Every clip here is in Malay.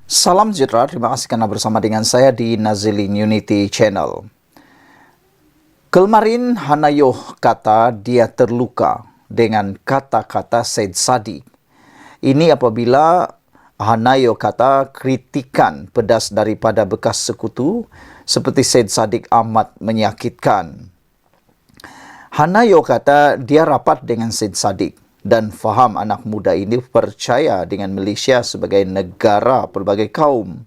Salam sejahtera, terima kasih karena bersama dengan saya di Nazilin Unity Channel. Kemarin Hanayoh kata dia terluka dengan kata-kata Said Sadiq. Ini apabila Hanayoh kata kritikan pedas daripada bekas sekutu seperti Said Sadiq amat menyakitkan. Hanayoh kata dia rapat dengan Said Sadiq dan faham anak muda ini percaya dengan Malaysia sebagai negara pelbagai kaum.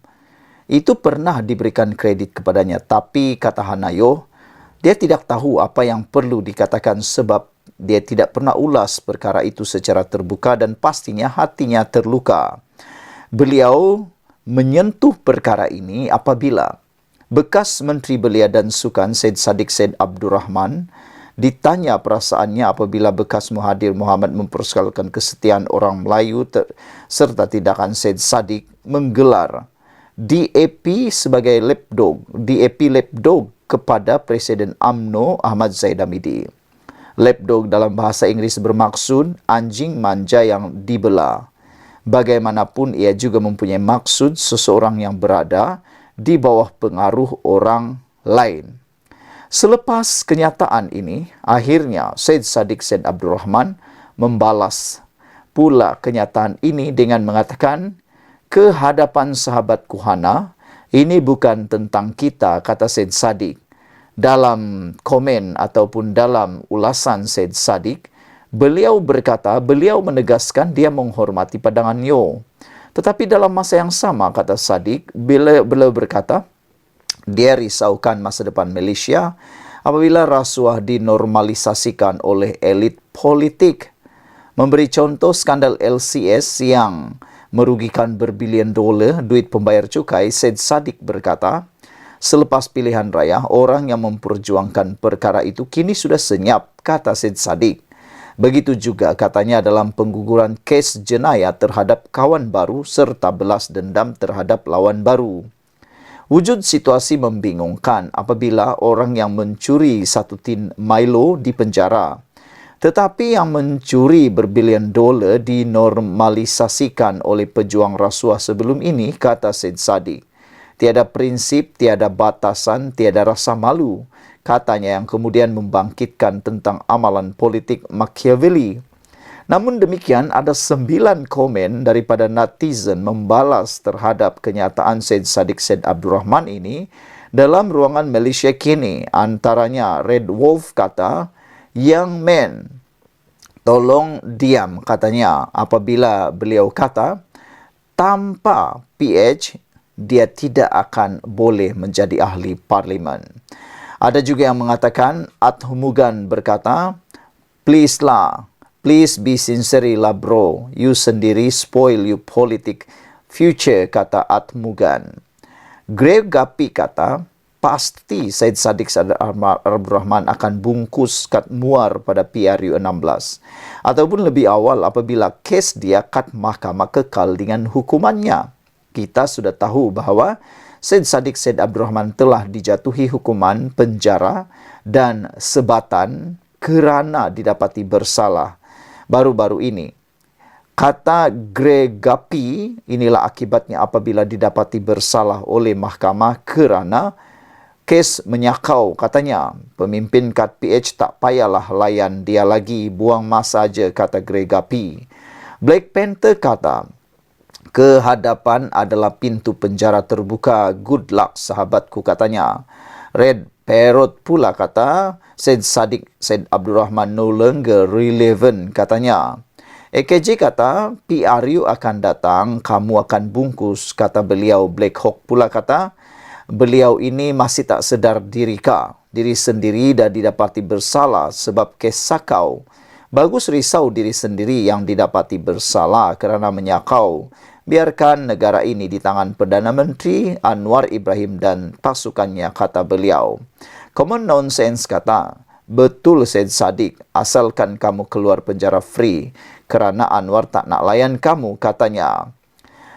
Itu pernah diberikan kredit kepadanya, tapi kata Hanayoh, dia tidak tahu apa yang perlu dikatakan sebab dia tidak pernah ulas perkara itu secara terbuka dan pastinya hatinya terluka. Beliau menyentuh perkara ini apabila bekas Menteri Belia dan Sukan Said Sadiq Said Abdul Rahman ditanya perasaannya apabila bekas Mahathir Mohamad mempersoalkan kesetiaan orang Melayu serta tindakan Said Sadiq menggelar DAP sebagai lapdog kepada Presiden UMNO Ahmad Zahid Hamidi. Lapdog dalam bahasa Inggeris bermaksud anjing manja yang dibela. Bagaimanapun ia juga mempunyai maksud seseorang yang berada di bawah pengaruh orang lain. Selepas kenyataan ini, akhirnya Said Sadiq Said Abdul Rahman membalas pula kenyataan ini dengan mengatakan, ke hadapan sahabat Kuhana, ini bukan tentang kita, kata Said Sadiq. Dalam komen ataupun dalam ulasan Said Sadiq, beliau berkata, beliau menegaskan dia menghormati pandangan Yo. Tetapi dalam masa yang sama, kata Sadiq, beliau berkata, dia risaukan masa depan Malaysia apabila rasuah dinormalisasikan oleh elit politik. Memberi contoh skandal LCS yang merugikan berbilion dolar duit pembayar cukai, Said Sadiq berkata, selepas pilihan raya, orang yang memperjuangkan perkara itu kini sudah senyap, kata Said Sadiq. Begitu juga katanya dalam pengguguran kes jenayah terhadap kawan baru serta belas dendam terhadap lawan baru. Wujud situasi membingungkan apabila orang yang mencuri satu tin Milo dipenjara. Tetapi yang mencuri berbilion dolar dinormalisasikan oleh pejuang rasuah sebelum ini, kata Said Sadiq. Tiada prinsip, tiada batasan, tiada rasa malu. Katanya yang kemudian membangkitkan tentang amalan politik Machiavelli. Namun demikian, ada 9 komen daripada netizen membalas terhadap kenyataan Said Sadiq Said Abdul Rahman ini dalam ruangan Malaysia kini. Antaranya Red Wolf kata, young man, tolong diam, katanya apabila beliau kata, tanpa PH, dia tidak akan boleh menjadi ahli parlimen. Ada juga yang mengatakan, Atmugan berkata, please lah, please be sincere lah bro. You sendiri spoil you politik future, kata Atmugan. Grave Gapi kata, pasti Said Sadiq Said Abdul Rahman akan bungkus kat muar pada PRU 16. Ataupun lebih awal apabila kes dia kat mahkamah kekal dengan hukumannya. Kita sudah tahu bahawa Said Sadiq Said Abdul Rahman telah dijatuhi hukuman penjara dan sebatan kerana didapati bersalah baru-baru ini. Kata Gregapi, inilah akibatnya apabila didapati bersalah oleh mahkamah kerana kes menyakau. Katanya, pemimpin kat PH tak payahlah layan dia lagi, buang masa aja, kata Gregapi. Black Panther kata, kehadapan adalah pintu penjara terbuka. Good luck sahabatku, katanya. Red Parrot pula kata, Said Sadiq Said Abdul Rahman no longer relevant, katanya. AKJ kata, PRU akan datang, kamu akan bungkus, kata beliau. Black Hawk pula kata, beliau ini masih tak sedar diri sendiri dan didapati bersalah sebab kes sakau. Bagus risau diri sendiri yang didapati bersalah kerana menyakau. Biarkan negara ini di tangan Perdana Menteri Anwar Ibrahim dan pasukannya, kata beliau. Common Nonsense kata, betul Said Sadiq, asalkan kamu keluar penjara free kerana Anwar tak nak layan kamu, katanya.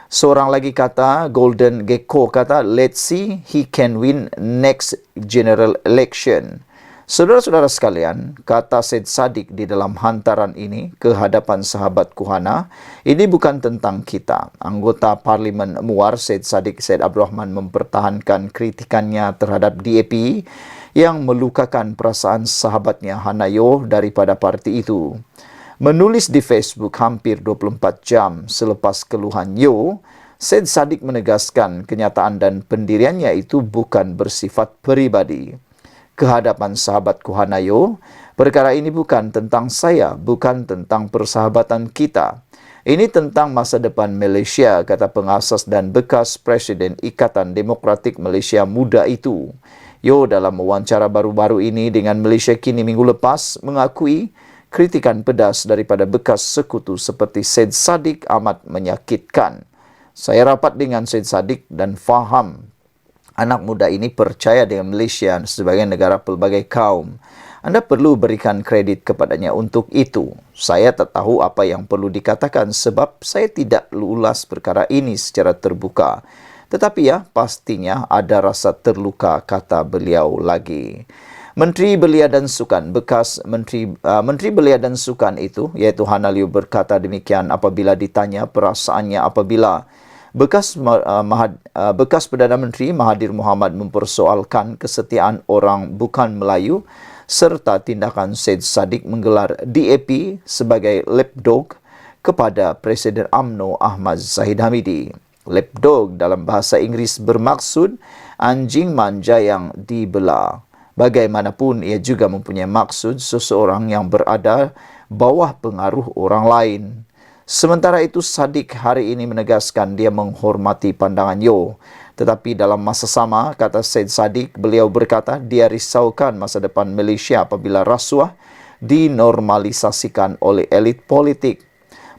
Seorang lagi kata, Golden Gecko kata, let's see he can win next general election. Saudara-saudara sekalian, kata Syed Saddiq di dalam hantaran ini ke hadapan sahabat Kuhana, ini bukan tentang kita. Anggota Parlimen Muar Syed Saddiq Syed Abdul Rahman mempertahankan kritikannya terhadap DAP yang melukakan perasaan sahabatnya Hanayo daripada parti itu. Menulis di Facebook hampir 24 jam selepas keluhan Yo, Syed Saddiq menegaskan kenyataan dan pendiriannya itu bukan bersifat peribadi. Kehadapan sahabat Kuhanayo, perkara ini bukan tentang saya, bukan tentang persahabatan kita. Ini tentang masa depan Malaysia, kata pengasas dan bekas Presiden Ikatan Demokratik Malaysia Muda itu. Yo dalam wawancara baru-baru ini dengan Malaysia Kini minggu lepas mengakui kritikan pedas daripada bekas sekutu seperti Syed Saddiq amat menyakitkan. Saya rapat dengan Syed Saddiq dan faham anak muda ini percaya dengan Malaysia sebagai negara pelbagai kaum. Anda perlu berikan kredit kepadanya untuk itu. Saya tak tahu apa yang perlu dikatakan sebab saya tidak ulas perkara ini secara terbuka. Tetapi ya, pastinya ada rasa terluka, kata beliau lagi. Menteri Belia dan Sukan, bekas Menteri Belia dan Sukan itu, iaitu Hana Liu berkata demikian apabila ditanya perasaannya apabila bekas Perdana Menteri Mahathir Mohamad mempersoalkan kesetiaan orang bukan Melayu serta tindakan Syed Saddiq menggelar DAP sebagai lapdog kepada Presiden UMNO Ahmad Zahid Hamidi. Lapdog dalam bahasa Inggeris bermaksud anjing manja yang dibelah. Bagaimanapun ia juga mempunyai maksud seseorang yang berada bawah pengaruh orang lain. Sementara itu, Saddiq hari ini menegaskan dia menghormati pandangan Yo. Tetapi dalam masa sama, kata Syed Saddiq, beliau berkata dia risaukan masa depan Malaysia apabila rasuah dinormalisasikan oleh elit politik.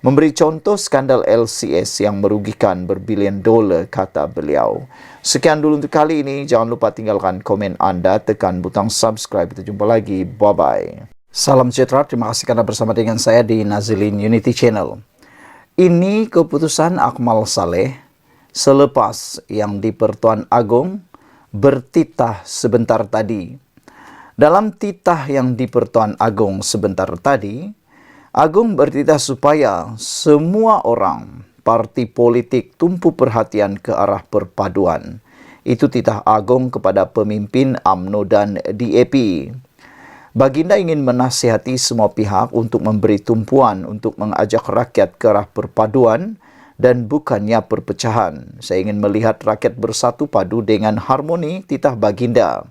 Memberi contoh skandal LCS yang merugikan berbilion dolar, kata beliau. Sekian dulu untuk kali ini. Jangan lupa tinggalkan komen anda, tekan butang subscribe. Kita jumpa lagi. Bye-bye. Salam sejahtera. Terima kasih karena bersama dengan saya di Nazilin Unity Channel. Ini keputusan Akmal Saleh selepas yang di Pertuan Agong bertitah sebentar tadi. Dalam titah yang di Pertuan Agong sebentar tadi, Agung bertitah supaya semua orang, parti politik tumpu perhatian ke arah perpaduan. Itu titah Agung kepada pemimpin UMNO dan DAP. Baginda ingin menasihati semua pihak untuk memberi tumpuan untuk mengajak rakyat ke arah perpaduan dan bukannya perpecahan. Saya ingin melihat rakyat bersatu padu dengan harmoni, titah Baginda.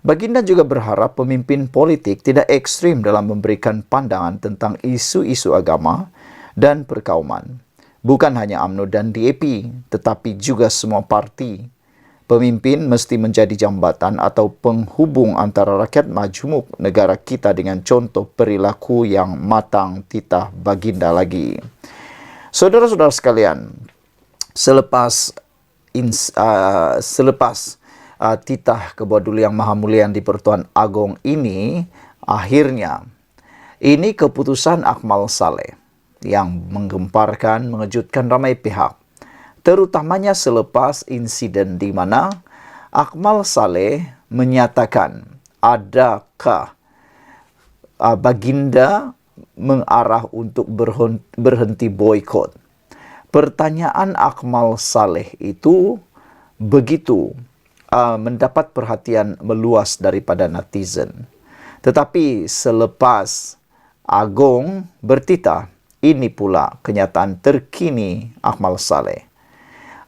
Baginda juga berharap pemimpin politik tidak ekstrim dalam memberikan pandangan tentang isu-isu agama dan perkauman. Bukan hanya UMNO dan DAP, tetapi juga semua parti. Pemimpin mesti menjadi jambatan atau penghubung antara rakyat majmuk negara kita dengan contoh perilaku yang matang, titah Baginda lagi. Saudara-saudara sekalian, selepas titah Ketua Duli Yang Maha Mulia di Pertuan Agong ini, akhirnya ini keputusan Akmal Saleh yang menggemparkan, mengejutkan ramai pihak. Terutamanya selepas insiden di mana Akmal Saleh menyatakan adakah Baginda mengarah untuk berhenti boikot. Pertanyaan Akmal Saleh itu begitu mendapat perhatian meluas daripada netizen. Tetapi selepas Agong bertitah, ini pula kenyataan terkini Akmal Saleh.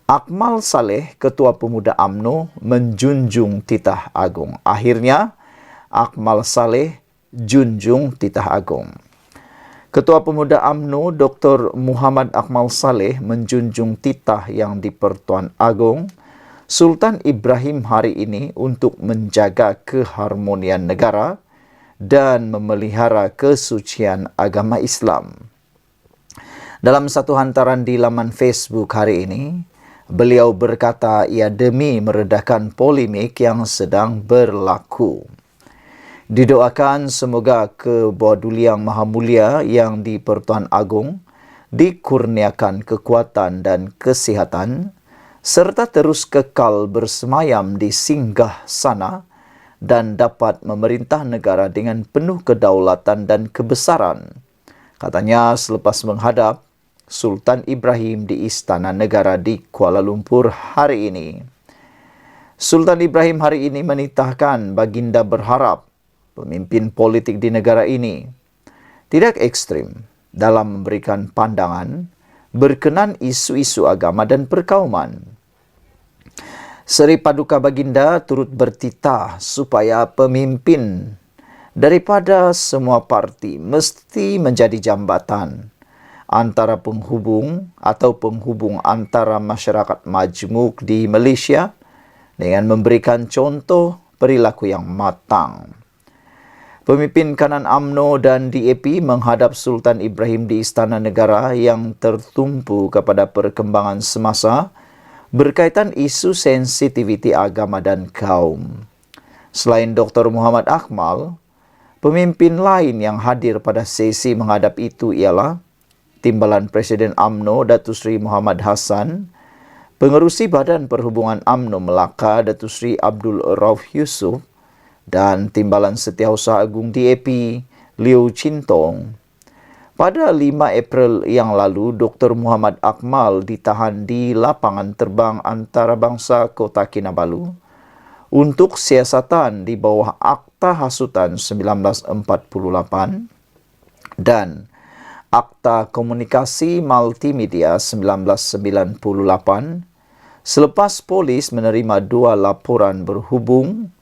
Akmal Saleh, Ketua Pemuda UMNO, menjunjung titah Agong. Akhirnya, Akmal Saleh junjung titah Agong. Ketua Pemuda UMNO, Dr. Muhammad Akmal Saleh, menjunjung titah yang di Pertuan Agong Sultan Ibrahim hari ini untuk menjaga keharmonian negara dan memelihara kesucian agama Islam. Dalam satu hantaran di laman Facebook hari ini, beliau berkata ia demi meredakan polemik yang sedang berlaku. Didoakan semoga Ketua Duli Yang Maha Mulia yang di Pertuan Agong dikurniakan kekuatan dan kesihatan serta terus kekal bersemayam di singgah sana dan dapat memerintah negara dengan penuh kedaulatan dan kebesaran. Katanya selepas menghadap Sultan Ibrahim di Istana Negara di Kuala Lumpur hari ini. Sultan Ibrahim hari ini menitahkan baginda berharap pemimpin politik di negara ini tidak ekstrim dalam memberikan pandangan berkenan isu-isu agama dan perkauman. Seri Paduka Baginda turut bertitah supaya pemimpin daripada semua parti mesti menjadi jambatan antara penghubung antara masyarakat majmuk di Malaysia dengan memberikan contoh perilaku yang matang. Pemimpin kanan UMNO dan DAP menghadap Sultan Ibrahim di Istana Negara yang tertumpu kepada perkembangan semasa berkaitan isu sensitiviti agama dan kaum. Selain Dr. Muhammad Akmal, pemimpin lain yang hadir pada sesi menghadap itu ialah Timbalan Presiden UMNO Datuk Seri Muhammad Hassan, Pengerusi Badan Perhubungan UMNO Melaka Datuk Seri Abdul Rauf Yusof, dan Timbalan Setiausaha Agung DAP Liu Chintong. Pada 5 April yang lalu, Dr. Muhammad Akmal ditahan di lapangan terbang antarabangsa Kota Kinabalu untuk siasatan di bawah Akta Hasutan 1948 dan Akta Komunikasi Multimedia 1998 selepas polis menerima 2 laporan berhubung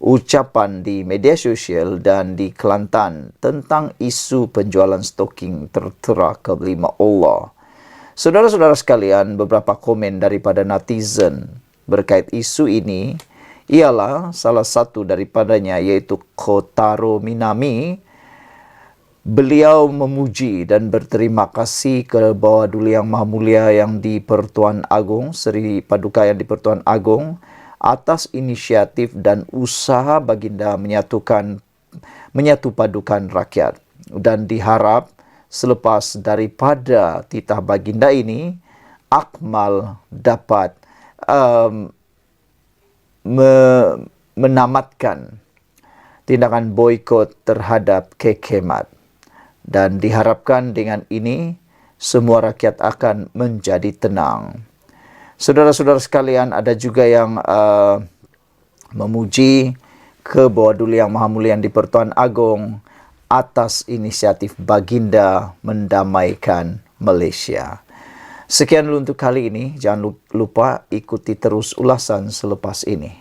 ucapan di media sosial dan di Kelantan tentang isu penjualan stoking tertera ke lima Allah. Saudara-saudara sekalian, beberapa komen daripada netizen berkait isu ini ialah salah satu daripadanya iaitu Kotaro Minami. Beliau memuji dan berterima kasih ke Bawah Duli Yang Maha Mulia yang di Pertuan Agong, Seri Paduka yang di Pertuan Agong, atas inisiatif dan usaha baginda menyatu padukan rakyat, dan diharap selepas daripada titah baginda ini Akmal dapat menamatkan tindakan boikot terhadap kekemat, dan diharapkan dengan ini semua rakyat akan menjadi tenang. Saudara-saudara sekalian, ada juga yang memuji ke Bawah Duli Yang Maha Mulia di Pertuan Agong atas inisiatif baginda mendamaikan Malaysia. Sekian dulu untuk kali ini. Jangan lupa ikuti terus ulasan selepas ini.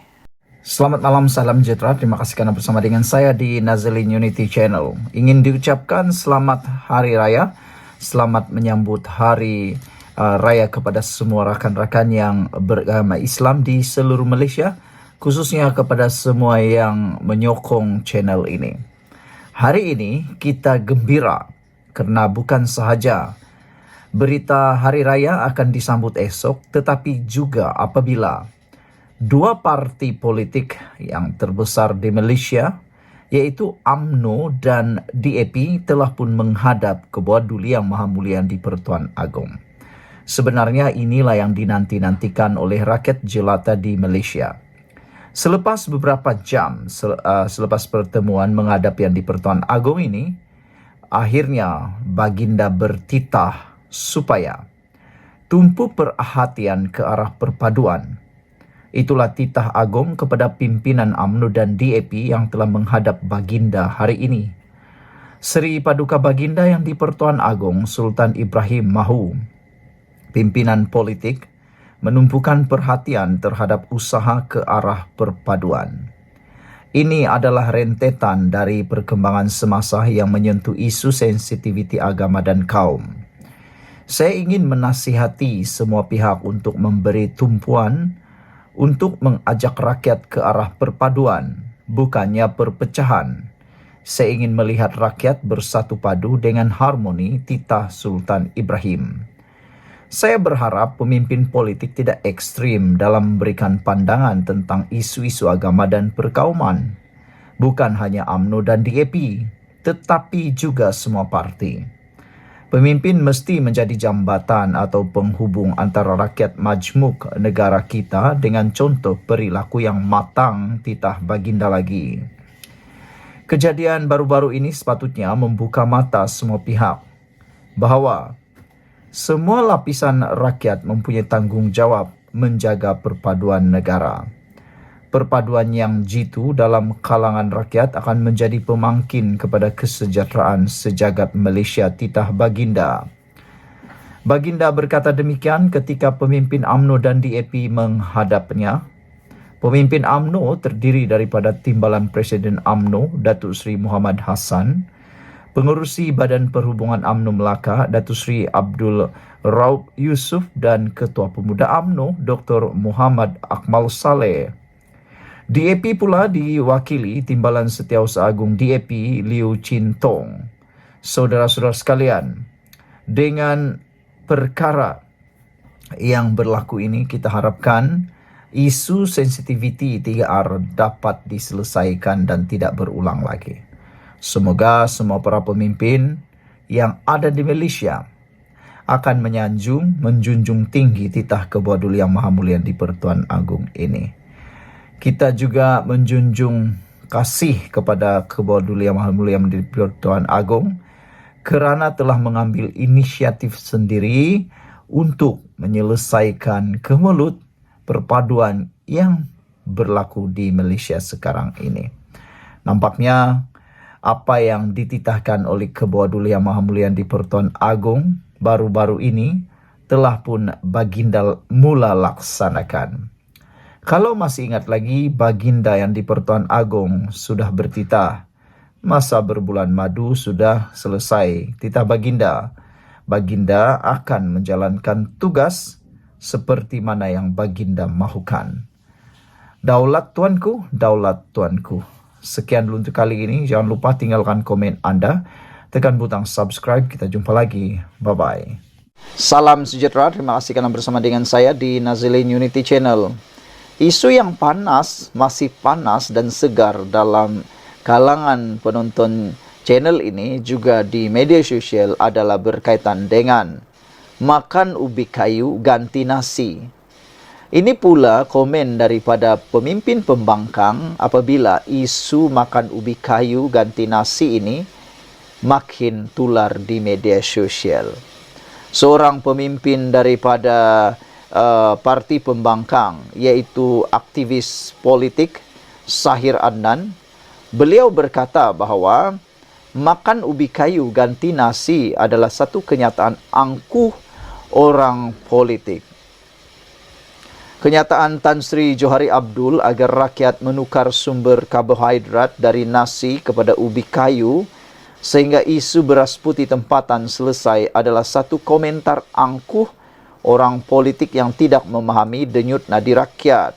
Selamat malam, salam sejahtera. Terima kasih kerana bersama dengan saya di Nazalin Unity Channel. Ingin diucapkan selamat Hari Raya. Selamat menyambut Hari Raya kepada semua rakan-rakan yang beragama Islam di seluruh Malaysia, khususnya kepada semua yang menyokong channel ini. Hari ini kita gembira kerana bukan sahaja berita Hari Raya akan disambut esok, tetapi juga apabila 2 parti politik yang terbesar di Malaysia, iaitu UMNO dan DAP, telah pun menghadap ke Bawah Duli Yang Maha Mulia di Pertuan Agong. Sebenarnya inilah yang dinanti-nantikan oleh rakyat jelata di Malaysia. Selepas beberapa jam selepas pertemuan menghadap yang di Pertuan Agong ini, akhirnya baginda bertitah supaya tumpu perhatian ke arah perpaduan. Itulah titah agung kepada pimpinan UMNO dan DAP yang telah menghadap baginda hari ini. Seri Paduka Baginda yang di Pertuan Agong Sultan Ibrahim mahu pimpinan politik menumpukan perhatian terhadap usaha ke arah perpaduan. Ini adalah rentetan dari perkembangan semasa yang menyentuh isu sensitiviti agama dan kaum. Saya ingin menasihati semua pihak untuk memberi tumpuan untuk mengajak rakyat ke arah perpaduan, bukannya perpecahan. Saya ingin melihat rakyat bersatu padu dengan harmoni titah Sultan Ibrahim. Saya berharap pemimpin politik tidak ekstrim dalam memberikan pandangan tentang isu-isu agama dan perkauman. Bukan hanya UMNO dan DAP, tetapi juga semua parti. Pemimpin mesti menjadi jambatan atau penghubung antara rakyat majmuk negara kita dengan contoh perilaku yang matang titah baginda lagi. Kejadian baru-baru ini sepatutnya membuka mata semua pihak bahawa semua lapisan rakyat mempunyai tanggungjawab menjaga perpaduan negara. Perpaduan yang jitu dalam kalangan rakyat akan menjadi pemangkin kepada kesejahteraan sejagat Malaysia titah baginda. Baginda berkata demikian ketika pemimpin UMNO dan DAP menghadapnya. Pemimpin UMNO terdiri daripada Timbalan Presiden UMNO, Datuk Seri Muhammad Hassan, Pengerusi Badan Perhubungan UMNO Melaka, Datuk Seri Abdul Raub Yusof dan Ketua Pemuda UMNO, Dr. Muhammad Akmal Saleh. DAP pula diwakili Timbalan Setiausaha Agung DAP Liu Chin Tong. Saudara-saudara sekalian, dengan perkara yang berlaku ini kita harapkan isu sensitiviti 3R dapat diselesaikan dan tidak berulang lagi. Semoga semua para pemimpin yang ada di Malaysia akan menjunjung tinggi titah Ketua Duli Yang Maha Mulia di Pertuan Agong ini. Kita juga menjunjung kasih kepada Ketua Duli Yang Maha Mulia di Pertuan Agong kerana telah mengambil inisiatif sendiri untuk menyelesaikan kemelut perpaduan yang berlaku di Malaysia sekarang ini. Nampaknya apa yang dititahkan oleh Ketua Duli Yang Maha Mulia di Pertuan Agong baru-baru ini telah pun baginda mula laksanakan. Kalau masih ingat lagi, baginda yang di Pertuan Agong sudah bertitah. Masa berbulan madu sudah selesai. Titah baginda. Baginda akan menjalankan tugas seperti mana yang baginda mahukan. Daulat tuanku, daulat tuanku. Sekian dulu untuk kali ini. Jangan lupa tinggalkan komen anda. Tekan butang subscribe. Kita jumpa lagi. Bye-bye. Salam sejahtera. Terima kasih kerana bersama dengan saya di Nazilin Unity Channel. Isu yang panas, masih panas dan segar dalam kalangan penonton channel ini juga di media sosial adalah berkaitan dengan makan ubi kayu ganti nasi. Ini pula komen daripada pemimpin pembangkang apabila isu makan ubi kayu ganti nasi ini makin tular di media sosial. Seorang pemimpin daripada parti pembangkang iaitu aktivis politik Sahir Adnan, beliau berkata bahawa makan ubi kayu ganti nasi adalah satu kenyataan angkuh orang politik. Kenyataan Tan Sri Johari Abdul agar rakyat menukar sumber karbohidrat dari nasi kepada ubi kayu sehingga isu beras putih tempatan selesai adalah satu komentar angkuh orang politik yang tidak memahami denyut nadi rakyat.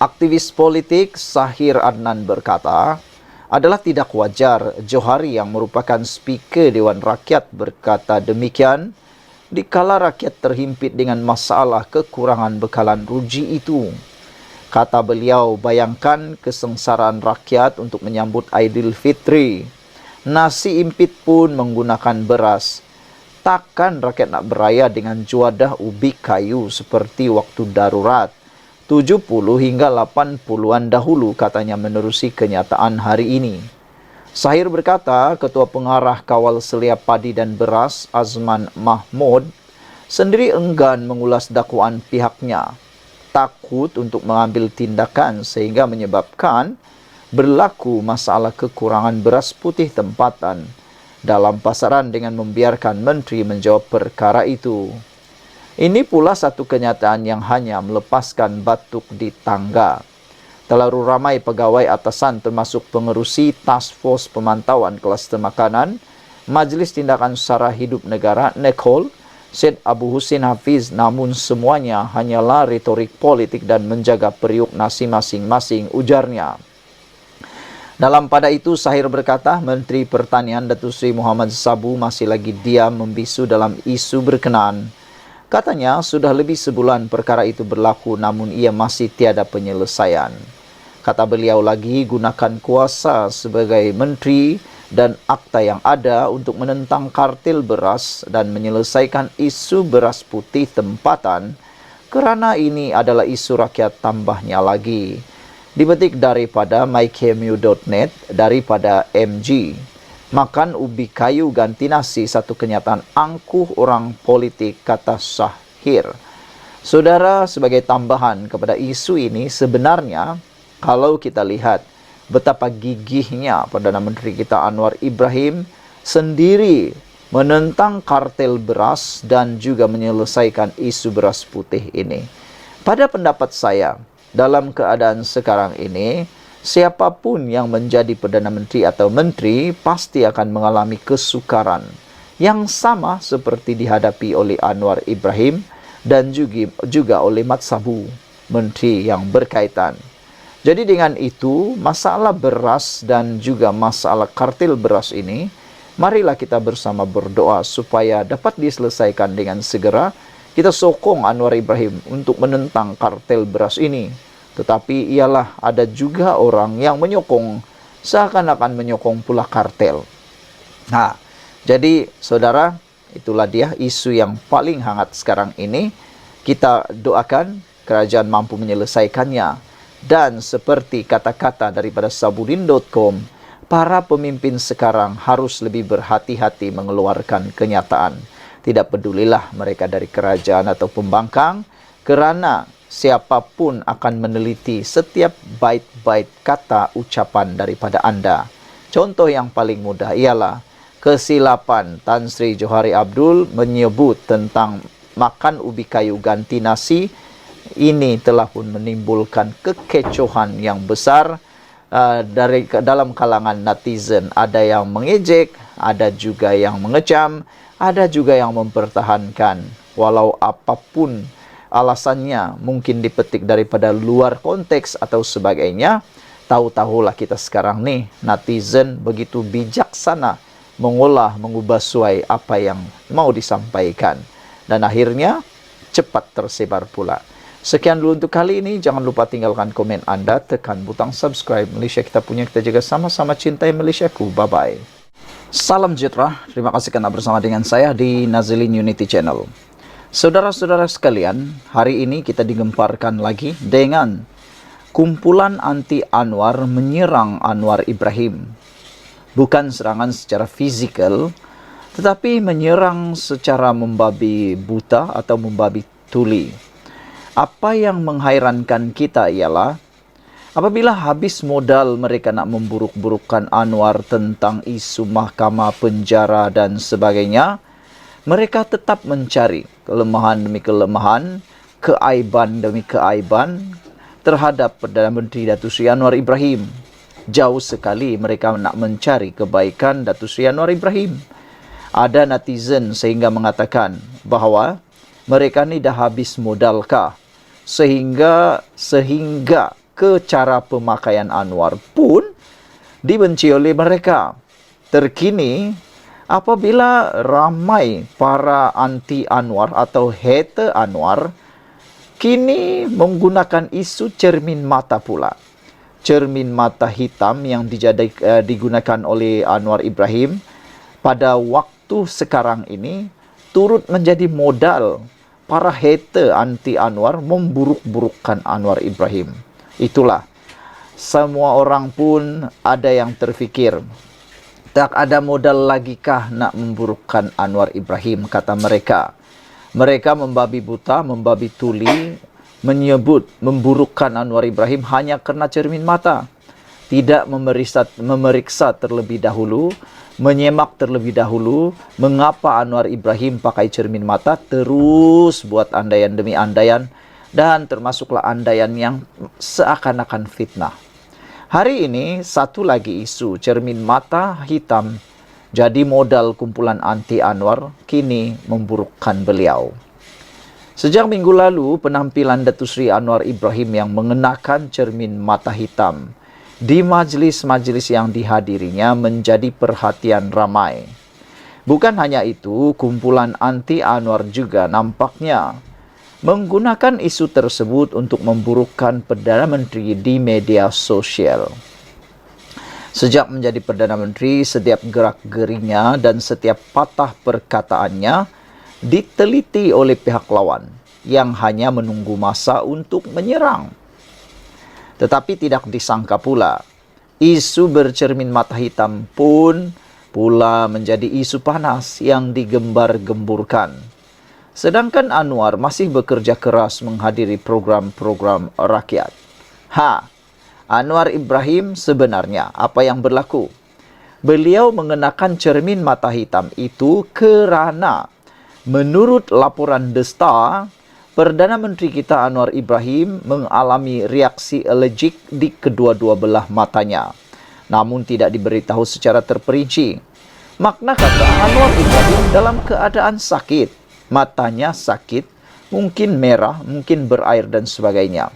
Aktivis politik Sahir Adnan berkata, adalah tidak wajar Johari yang merupakan speaker Dewan Rakyat berkata demikian dikala rakyat terhimpit dengan masalah kekurangan bekalan ruji itu. Kata beliau, bayangkan kesengsaraan rakyat untuk menyambut Aidilfitri. Nasi impit pun menggunakan beras. Takkan rakyat nak beraya dengan juadah ubi kayu seperti waktu darurat 70 hingga 80-an dahulu, katanya menerusi kenyataan hari ini. Sahir berkata, Ketua Pengarah Kawal Selia Padi dan Beras Azman Mahmud sendiri enggan mengulas dakwaan pihaknya, takut untuk mengambil tindakan sehingga menyebabkan berlaku masalah kekurangan beras putih tempatan dalam pasaran dengan membiarkan menteri menjawab perkara itu. Ini pula satu kenyataan yang hanya melepaskan batuk di tangga. Terlalu ramai pegawai atasan termasuk pengerusi Task Force Pemantauan Kluster Makanan, Majlis Tindakan Sara Hidup Negara, NECHOL, Syed Abu Hussein Hafiz, namun semuanya hanyalah retorik politik dan menjaga periuk nasi masing-masing, ujarnya. Dalam pada itu, Sahir berkata, Menteri Pertanian Datuk Seri Muhammad Sabu masih lagi diam membisu dalam isu berkenaan. Katanya, sudah lebih sebulan perkara itu berlaku namun ia masih tiada penyelesaian. Kata beliau lagi, gunakan kuasa sebagai menteri dan akta yang ada untuk menentang kartel beras dan menyelesaikan isu beras putih tempatan, kerana ini adalah isu rakyat tambahnya lagi. Dipetik daripada mykmu.net daripada MG. Makan ubi kayu ganti nasi, satu kenyataan angkuh orang politik, kata Syahir. Saudara, sebagai tambahan kepada isu ini, sebenarnya kalau kita lihat betapa gigihnya Perdana Menteri kita Anwar Ibrahim sendiri menentang kartel beras dan juga menyelesaikan isu beras putih ini. Pada pendapat saya, dalam keadaan sekarang ini, siapapun yang menjadi Perdana Menteri atau Menteri pasti akan mengalami kesukaran yang sama seperti dihadapi oleh Anwar Ibrahim dan juga oleh Mat Sabu, menteri yang berkaitan. Jadi dengan itu, masalah beras dan juga masalah kartel beras ini, marilah kita bersama berdoa supaya dapat diselesaikan dengan segera. Kita sokong Anwar Ibrahim untuk menentang kartel beras ini. Tetapi ialah ada juga orang yang menyokong, seakan-akan menyokong pula kartel. Nah, jadi saudara, itulah dia isu yang paling hangat sekarang ini. Kita doakan kerajaan mampu menyelesaikannya. Dan seperti kata-kata daripada Sabudin.com, para pemimpin sekarang harus lebih berhati-hati mengeluarkan kenyataan. Tidak pedulilah mereka dari kerajaan atau pembangkang, kerana siapapun akan meneliti setiap bait-bait kata ucapan daripada anda. Contoh yang paling mudah ialah kesilapan Tan Sri Johari Abdul menyebut tentang makan ubi kayu ganti nasi. Ini telah pun menimbulkan kekecohan yang besar dalam kalangan netizen. Ada yang mengejek, ada juga yang mengecam, ada juga yang mempertahankan. Walau apapun alasannya, mungkin dipetik daripada luar konteks atau sebagainya, tahu-tahulah kita sekarang nih, netizen begitu bijaksana mengubah suai apa yang mau disampaikan. Dan akhirnya cepat tersebar pula. Sekian dulu untuk kali ini. Jangan lupa tinggalkan komen anda, tekan butang subscribe. Malaysia kita punya, kita jaga sama-sama, cintai Malaysiaku. Bye-bye. Salam sejahtera. Terima kasih kerana bersama dengan saya di Nazilin Unity Channel. Saudara-saudara sekalian, hari ini kita digemparkan lagi dengan kumpulan anti Anwar menyerang Anwar Ibrahim. Bukan serangan secara fizikal, tetapi menyerang secara membabi buta atau membabi tuli. Apa yang menghairankan kita ialah apabila habis modal mereka nak memburuk-burukkan Anwar tentang isu mahkamah, penjara dan sebagainya, mereka tetap mencari kelemahan demi kelemahan, keaiban demi keaiban terhadap Perdana Menteri Datuk Seri Anwar Ibrahim. Jauh sekali mereka nak mencari kebaikan Datuk Seri Anwar Ibrahim. Ada netizen sehingga mengatakan bahawa mereka ni dah habis modalkah sehingga ke cara pemakaian Anwar pun dibenci oleh mereka. Terkini apabila ramai para anti Anwar atau hater Anwar kini menggunakan isu cermin mata pula. Cermin mata hitam yang digunakan oleh Anwar Ibrahim pada waktu sekarang ini turut menjadi modal para hater anti Anwar memburuk-burukkan Anwar Ibrahim. Itulah, semua orang pun ada yang terfikir, tak ada modal lagikah nak memburukkan Anwar Ibrahim, kata mereka. Mereka membabi buta, membabi tuli, menyebut memburukkan Anwar Ibrahim hanya kerana cermin mata. Tidak memeriksa terlebih dahulu, menyemak terlebih dahulu mengapa Anwar Ibrahim pakai cermin mata, terus buat andaian demi andaian, dan termasuklah andaian yang seakan-akan fitnah. Hari ini satu lagi isu cermin mata hitam jadi modal kumpulan anti Anwar kini memburukkan beliau. Sejak minggu lalu, penampilan Datuk Seri Anwar Ibrahim yang mengenakan cermin mata hitam di majlis-majlis yang dihadirinya menjadi perhatian ramai. Bukan hanya itu, kumpulan anti Anwar juga nampaknya menggunakan isu tersebut untuk memburukkan Perdana Menteri di media sosial. Sejak menjadi Perdana Menteri, setiap gerak-gerinya dan setiap patah perkataannya diteliti oleh pihak lawan yang hanya menunggu masa untuk menyerang. Tetapi tidak disangka pula, isu bercermin mata hitam pun pula menjadi isu panas yang digembar-gemburkan. Sedangkan Anwar masih bekerja keras menghadiri program-program rakyat. Anwar Ibrahim sebenarnya apa yang berlaku? Beliau mengenakan cermin mata hitam itu kerana menurut laporan The Star, Perdana Menteri kita Anwar Ibrahim mengalami reaksi alergik di kedua-dua belah matanya, namun tidak diberitahu secara terperinci. Makna kata Anwar Ibrahim dalam keadaan sakit, matanya sakit, mungkin merah, mungkin berair dan sebagainya.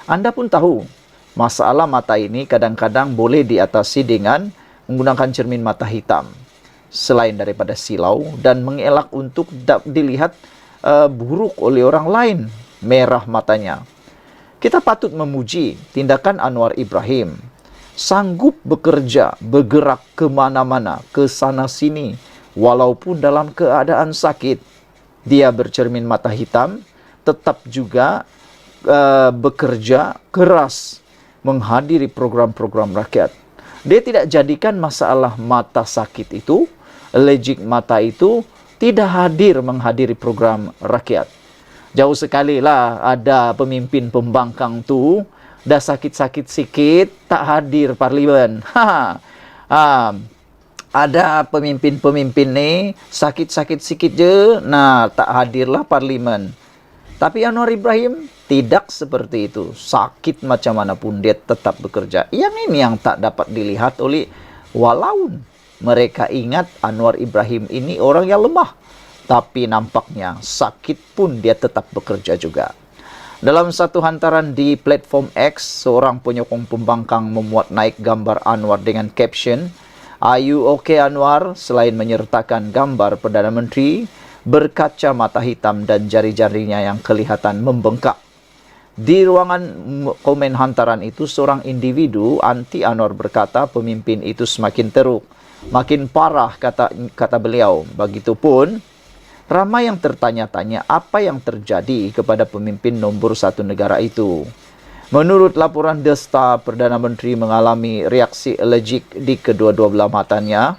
Anda pun tahu, masalah mata ini kadang-kadang boleh diatasi dengan menggunakan cermin mata hitam, selain daripada silau dan mengelak untuk dilihat buruk oleh orang lain, merah matanya. Kita patut memuji tindakan Anwar Ibrahim. Sanggup bekerja, bergerak ke mana-mana, ke sana-sini, walaupun dalam keadaan sakit. Dia bercermin mata hitam, tetap juga bekerja keras menghadiri program-program rakyat. Dia tidak jadikan masalah mata sakit itu, alergik mata itu, tidak hadir menghadiri program rakyat. Jauh sekali lah ada pemimpin pembangkang tu, dah sakit-sakit sikit, tak hadir parlimen. Ada pemimpin-pemimpin ni, sakit-sakit sikit je, tak hadirlah parlimen. Tapi Anwar Ibrahim tidak seperti itu. Sakit macam mana pun dia tetap bekerja. Yang ini yang tak dapat dilihat oleh walaupun mereka ingat Anwar Ibrahim ini orang yang lemah. Tapi nampaknya sakit pun dia tetap bekerja juga. Dalam satu hantaran di platform X, seorang penyokong pembangkang memuat naik gambar Anwar dengan caption, "Are you okay Anwar?" Selain menyertakan gambar Perdana Menteri berkaca mata hitam dan jari-jarinya yang kelihatan membengkak. Di ruangan komen hantaran itu, seorang individu anti Anwar berkata pemimpin itu semakin teruk, makin parah, kata beliau. Begitupun, ramai yang tertanya-tanya apa yang terjadi kepada pemimpin nombor 1 negara itu. Menurut laporan The Star, Perdana Menteri mengalami reaksi alergik di kedua-dua belah matanya,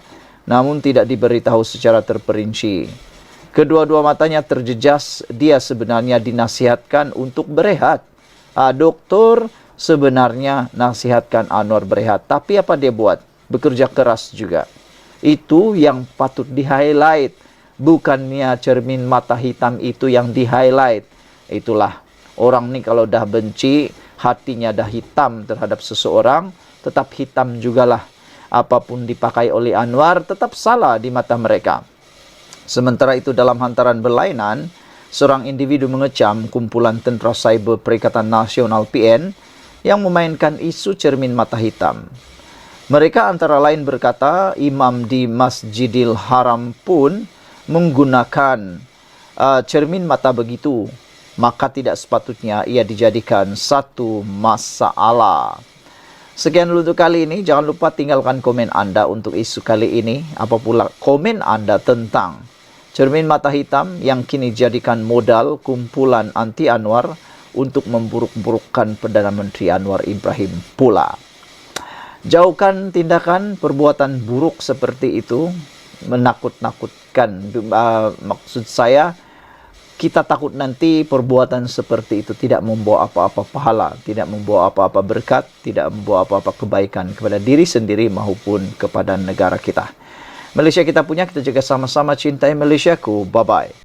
namun tidak diberitahu secara terperinci. Kedua-dua matanya terjejas, dia sebenarnya dinasihatkan untuk berehat. Doktor sebenarnya nasihatkan Anwar berehat. Tapi apa dia buat? Bekerja keras juga. Itu yang patut di-highlight. Bukannya cermin mata hitam itu yang di-highlight. Itulah, orang ni kalau dah benci, hatinya dah hitam terhadap seseorang, tetap hitam jugalah. Apapun dipakai oleh Anwar, tetap salah di mata mereka. Sementara itu dalam hantaran berlainan, seorang individu mengecam kumpulan tentera cyber Perikatan Nasional PN yang memainkan isu cermin mata hitam. Mereka antara lain berkata imam di Masjidil Haram pun menggunakan cermin mata begitu, maka tidak sepatutnya ia dijadikan satu masalah. Sekian dulu untuk kali ini. Jangan lupa tinggalkan komen anda untuk isu kali ini. Apa pula komen anda tentang cermin mata hitam yang kini dijadikan modal kumpulan anti Anwar untuk memburuk-burukkan Perdana Menteri Anwar Ibrahim pula. Jauhkan tindakan perbuatan buruk seperti itu, menakut-nakutkan. Maksud saya, kita takut nanti perbuatan seperti itu tidak membawa apa-apa pahala, tidak membawa apa-apa berkat, tidak membawa apa-apa kebaikan kepada diri sendiri maupun kepada negara kita. Malaysia kita punya, kita jaga sama-sama, cintai Malaysiaku. Bye-bye.